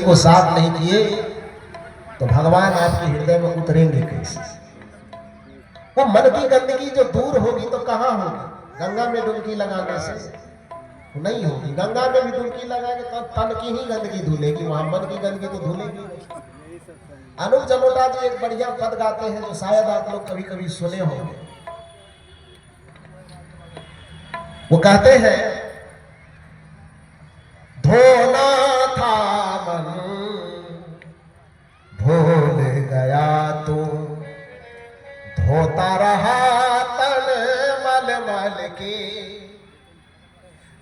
को साफ नहीं किए तो भगवान आपके हृदय में उतरेंगे कैसे? वो मन की गंदगी जो दूर होगी तो कहाँ होगी? गंगा में डुबकी लगाने से नहीं होगी। गंगा में भी डुबकी लगाएंगे तो तन की ही गंदगी धुलेगी, वहां मन की गंदगी तो धुलेगी नहीं। अनूप जलोटा जी एक बढ़िया पद गाते हैं जो शायद आप लोग कभी कभी सुने होंगे। वो कहते हैं, धोना था मन भूल गया तू, धोता रहा तन मल मल के,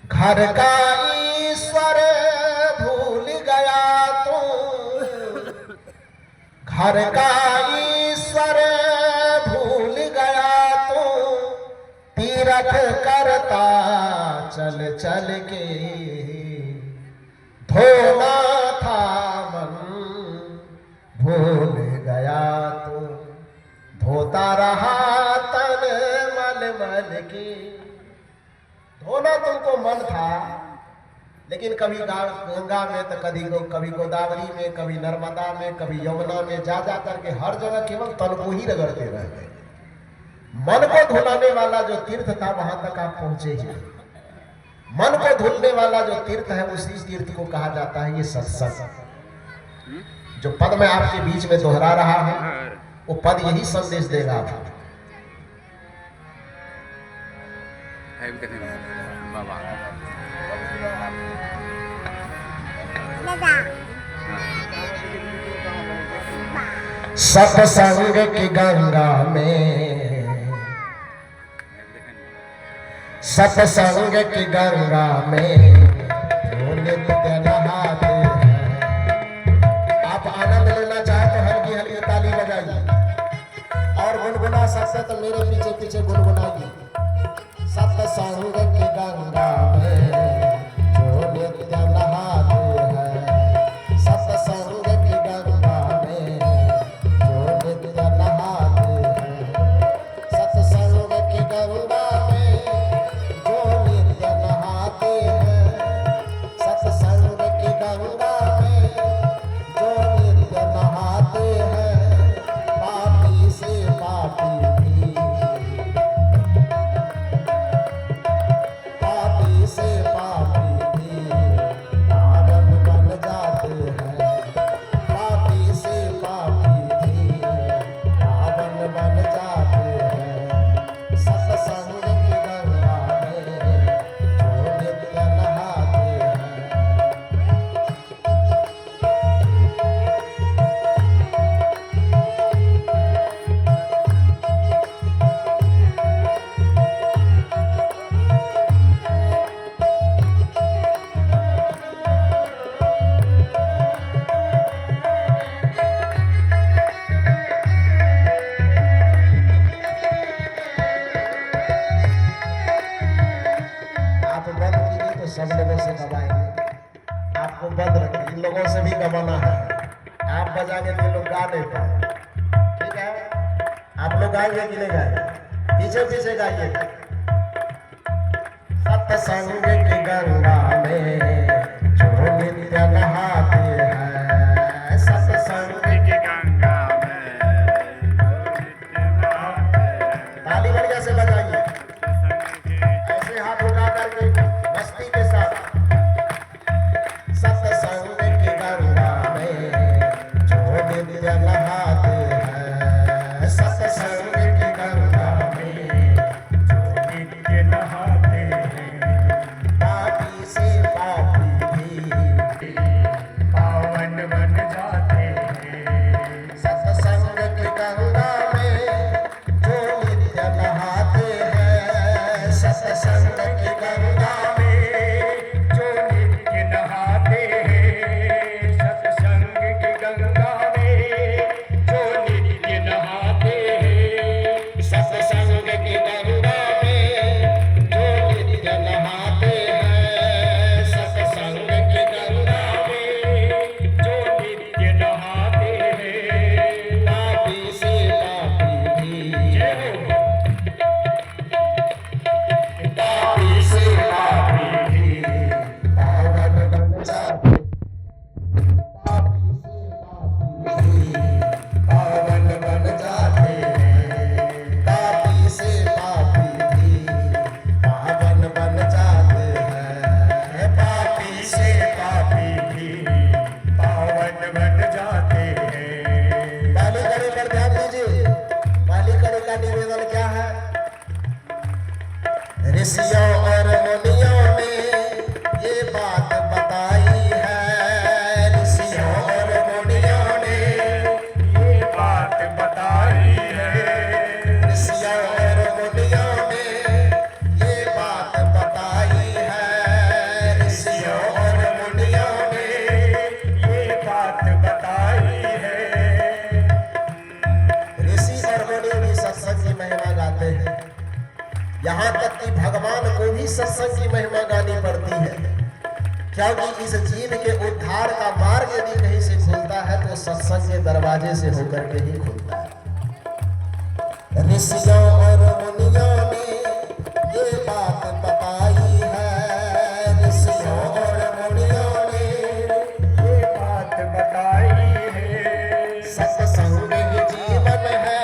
घर का ईश्वर भूल गया तू, घर का ईश्वर भूल गया तू, तीरथ करता चल चल के, धोना था मन भूल गया तू, धोता रहा तन मल मल के। धोना तुमको मन था, लेकिन कभी गंगा में तो कभी गोदावरी में, कभी नर्मदा में, कभी यमुना में जा जा करके हर जगह केवल तन को ही रगड़ते रह गए। मन को धुलाने वाला जो तीर्थ था वहां तक आप पहुंचे ही। मन को धुलने वाला जो तीर्थ है उसी तीर्थ को कहा जाता है ये सत्संग। जो पद मैं आपके बीच में दोहरा रहा हूं वो पद यही संदेश देगा आपको। सत्संग की गंगा में, सत्संग की गंगा में जो नित्य नहाते हैं। आप आनंद लेना चाहे तो हल्की हल्की ताली बजाइए और गुनगुना सकते तो मेरे पीछे पीछे गुनगुनाइए। सत्संग की गंगा में जो नित्य नहाते हैं, सत्संग की गंगा में जो नित्य नहाते हैं, सत्संग की गंगा में जो नित्य नहाते हैं, सत्संग की गंगा में जो नित्य नहाते हैं, पापी से पापी भी, पापी से पापी भी पावन बन जाते हैं, पापी से पापी भी पावन बन जाते हैं। सत्संग की गंगा में जो नित्य नहाते हैं। आप बंद कीजिए तो सब लोगों से गवाएंगे। आपको बंद रखिए, इन लोगों से भी गवाना है। आप बजाएंगे तो ये लोग गा नहीं पाए। ठीक है, आप लोग गाएंगे कि नहीं गाएंगे? पीछे पीछे गाइए। सत्संग की गंगा में जो नित्य नहाते हैं, सत्संग की गंगा में ताली बढ़िया से बजाइए, ऐसे हाथ उठा करके मस्ती के साथ। सत्संग की गंगा में जो नित्य नहाते हैं, सत्संग की गंगा में जो नित्य नहाते हैं, पापी से पापी भी ऋषियों और मुनियों ने ये बात बताई है, ऋषियों और मुनियों ने ये बात बताई है। ऋषियों और मुनियों ने ये बात बताई है, ऋषियों और मुनियों ने ये बात बताई है। ऋषि और मुनि भी सत्संग की महिमा गाते हैं। यहाँ तक कि भगवान को भी सत्संग की महिमा गानी पड़ती है, क्योंकि इस जीव के उद्धार का मार्ग यदि कहीं से खुलता है तो सत्संग के दरवाजे से होकर के ही खुलता है। ऋषियों और मुनियों ने ये बात बताई है, ऋषियों और मुनियों ने ये बात बताई है। सत्संग ही जीवन है,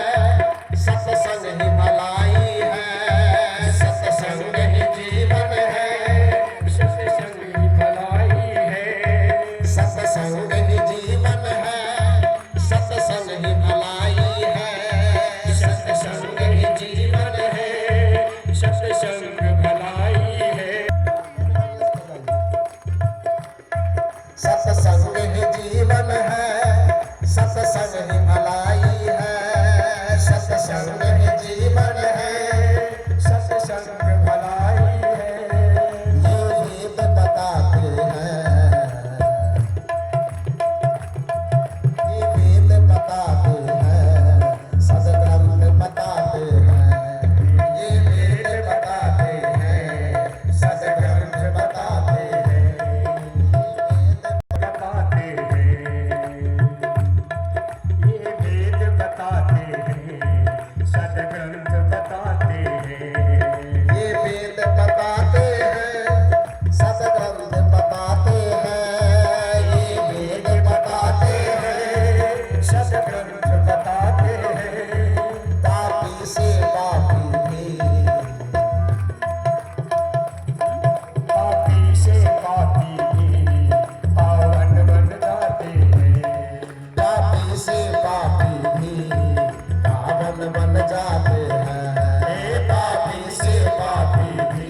सत्संग ही भलाई है, सत्संग ही जीवन है, सत्संग की भलाई है। सत्संग ही जीवन है, सत्संग ही भलाई है, सत्संग ही जीवन है, सत्संग भलाई है। सत्संग ही जीवन है, सत्संग ही भलाई है, सत्संग ही जीवन है, सत्संग भलाई है। ये वेद बताते हैं, ये वेद बताते हैं, सदग्रंथ बताते हैं, ये वेद बताते हैं, सदग्रंथ बताते हैं, बताते हैं। ये वेद बताते हैं, सदग्रंथ बताते हैं। ये वेद बताते हैं, सदग्रंथ बताते हैं, ये वेद बताते हैं, सदग्रंथ बताते हैं। पापी से पापी भी, पापी से पापी भी पावन बन जाते हैं। पापी से पापी भी पावन बन जाते हैं, पापी से पापी भी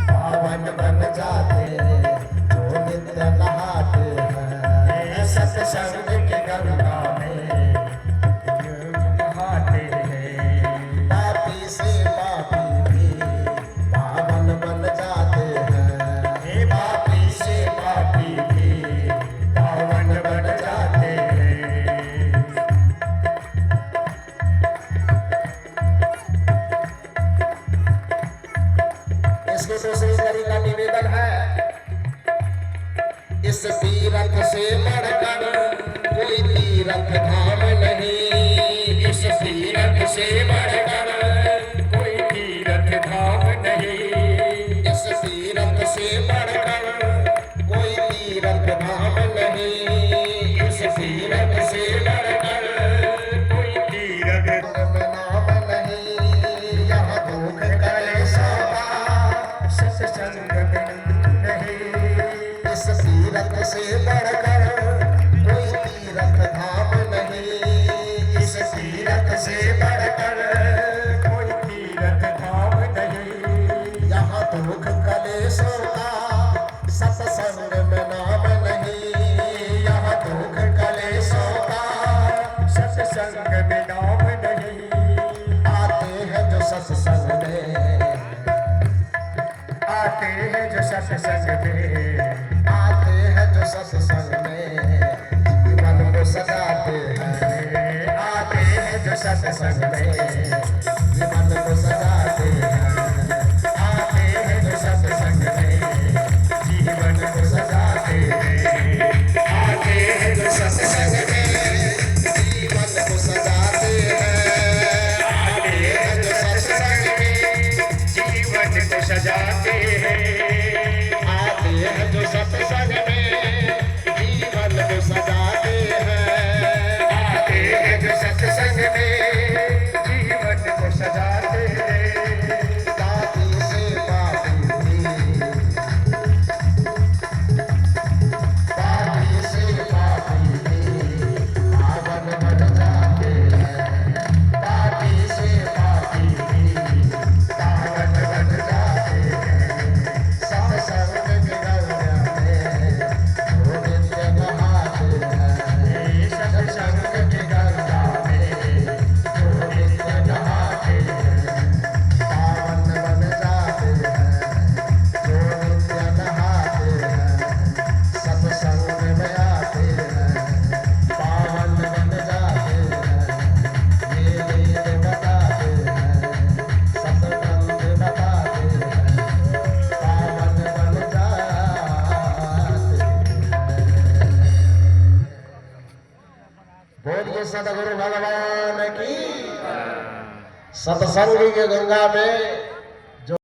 पावन बन जाते हैं, जो नित्य नहाते हैं सत्संग की गंगा में नहाते हैं। पापी से पापी भी पावन बन जाते हैं, पापी से पापी भी पावन बन जाते हैं। इसके दूसरी कड़ी का निवेदन है, इस तीरथ से बढ़कर कोई तीरथ धाम नहीं, इस तीरथ से बढ़कर कोई तीर्थ धाम नहीं। इस तीरथ से बढ़कर कोई तीरथ धाम नहीं, इस तीरथ से बढ़कर कोई तीर्थ नाम नहीं, यहाँ दुख कलेशों का सत्संग नहीं। इस तीरथ से बढ़कर कोई तीरथ धाम नहीं, इस तीरथ से बढ़कर कोई तीर्थ धाम नहीं। यहाँ दुख कलेशों का सत्संग में नाम नहीं, यहाँ दुख कलेशों का सत्संग में नाम नहीं। आते हैं जो सत्संग में, आते हैं जो सत्संग में, आते हैं जो सत्संग में, जीवन को सजाते हैं, आते हैं जो सत्संग में, जीवन को सजाते हैं, आते हैं जो सत्संग में, जीवन को सजाते हैं। आते हैं जो सत्संग में, जीवन को सजाते हैं, आते हैं जो सत्संग में, जीवन को सजाते हैं। आते हैं जो सत्संग में, जीवन को सजाते हैं, आते हैं जो सत्संग में, जीवन बोलिए सतगुरु भगवान की। सत्संग की गंगा में